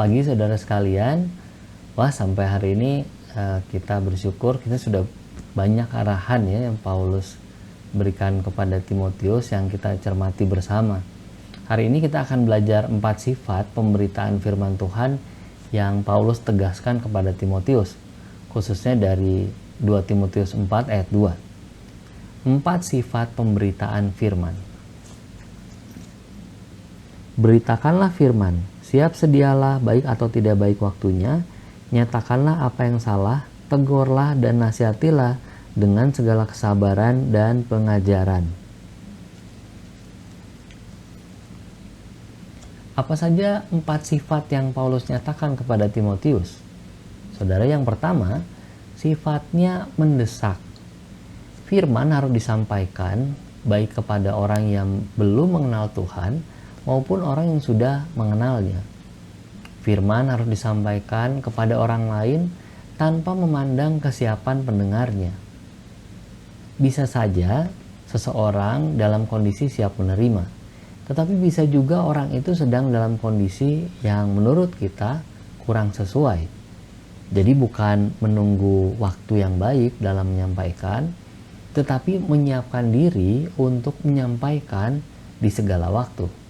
Selamat pagi saudara sekalian. Wah, sampai hari ini kita bersyukur kita sudah banyak arahan ya yang Paulus berikan kepada Timotius yang kita cermati bersama. Hari ini kita akan belajar 4 sifat pemberitaan firman Tuhan yang Paulus tegaskan kepada Timotius, khususnya dari 2 Timotius 4 ayat 2. 4 sifat pemberitaan firman. Beritakanlah firman, siap sedialah baik atau tidak baik waktunya, nyatakanlah apa yang salah, tegurlah dan nasihatilah dengan segala kesabaran dan pengajaran. Apa saja 4 sifat yang Paulus nyatakan kepada Timotius? Saudara, yang pertama, sifatnya mendesak. Firman harus disampaikan baik kepada orang yang belum mengenal Tuhan maupun orang yang sudah mengenalnya. Firman harus disampaikan kepada orang lain tanpa memandang kesiapan pendengarnya. Bisa saja seseorang dalam kondisi siap menerima, tetapi bisa juga orang itu sedang dalam kondisi yang menurut kita kurang sesuai. Jadi bukan menunggu waktu yang baik dalam menyampaikan, tetapi menyiapkan diri untuk menyampaikan di segala waktu.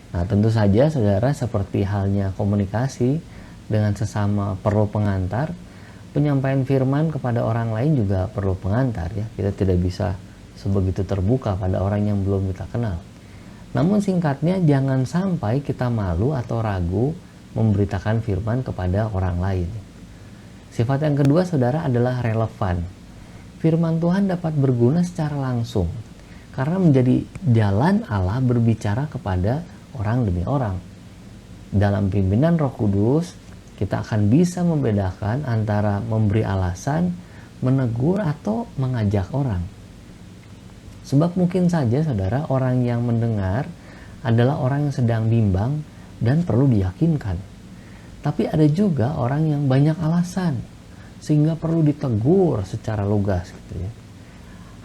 Nah, tentu saja saudara, seperti halnya komunikasi dengan sesama perlu pengantar, penyampaian firman kepada orang lain juga perlu pengantar ya. Kita tidak bisa sebegitu terbuka pada orang yang belum kita kenal. Namun singkatnya, jangan sampai kita malu atau ragu memberitakan firman kepada orang lain. Sifat yang kedua saudara adalah relevan. Firman Tuhan dapat berguna secara langsung karena menjadi jalan Allah berbicara kepada orang demi orang. Dalam pimpinan Roh Kudus, kita akan bisa membedakan antara memberi alasan, menegur, atau mengajak orang. Sebab mungkin saja saudara, orang yang mendengar adalah orang yang sedang bimbang dan perlu diyakinkan. Tapi ada juga orang yang banyak alasan, sehingga perlu ditegur secara lugas gitu ya.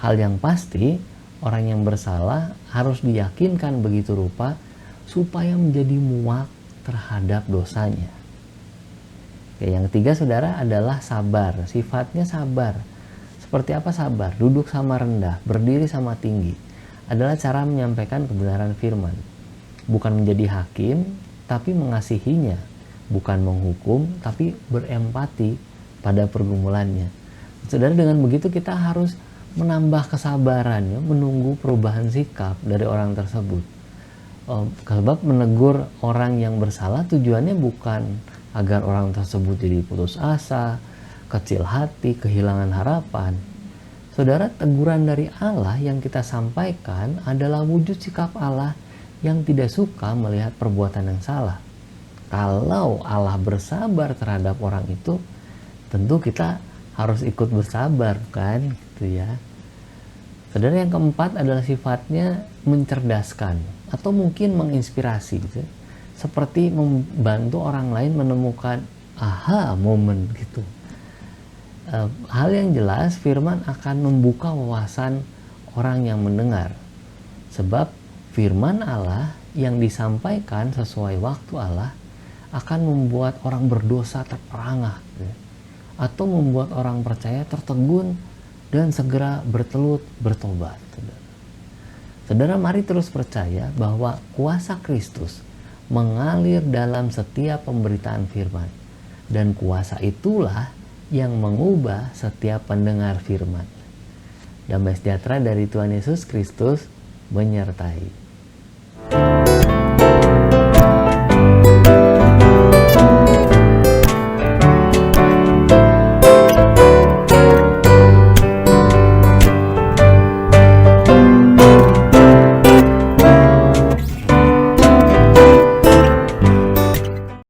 Hal yang pasti, orang yang bersalah harus diyakinkan begitu rupa supaya menjadi muak terhadap dosanya. Oke, yang ketiga saudara adalah sabar. Sifatnya sabar. Seperti apa sabar? Duduk sama rendah, berdiri sama tinggi. Adalah cara menyampaikan kebenaran firman. Bukan menjadi hakim, tapi mengasihinya. Bukan menghukum, tapi berempati pada pergumulannya. Saudara, dengan begitu kita harus menambah kesabaran ya, menunggu perubahan sikap dari orang tersebut. Sebab menegur orang yang bersalah tujuannya bukan agar orang tersebut jadi putus asa, kecil hati, kehilangan harapan. Saudara, teguran dari Allah yang kita sampaikan adalah wujud sikap Allah yang tidak suka melihat perbuatan yang salah. Kalau Allah bersabar terhadap orang itu, tentu kita harus ikut bersabar, kan? Gitu ya. Saudara, yang keempat adalah sifatnya mencerdaskan atau mungkin menginspirasi gitu. Seperti membantu orang lain menemukan aha momen gitu. Hal yang jelas, firman akan membuka wawasan orang yang mendengar. Sebab firman Allah yang disampaikan sesuai waktu Allah akan membuat orang berdosa terperangah gitu. Atau membuat orang percaya tertegun dan segera bertobat. Saudara, mari terus percaya bahwa kuasa Kristus mengalir dalam setiap pemberitaan firman. Dan kuasa itulah yang mengubah setiap pendengar firman. Damai sejahtera dari Tuhan Yesus Kristus menyertai.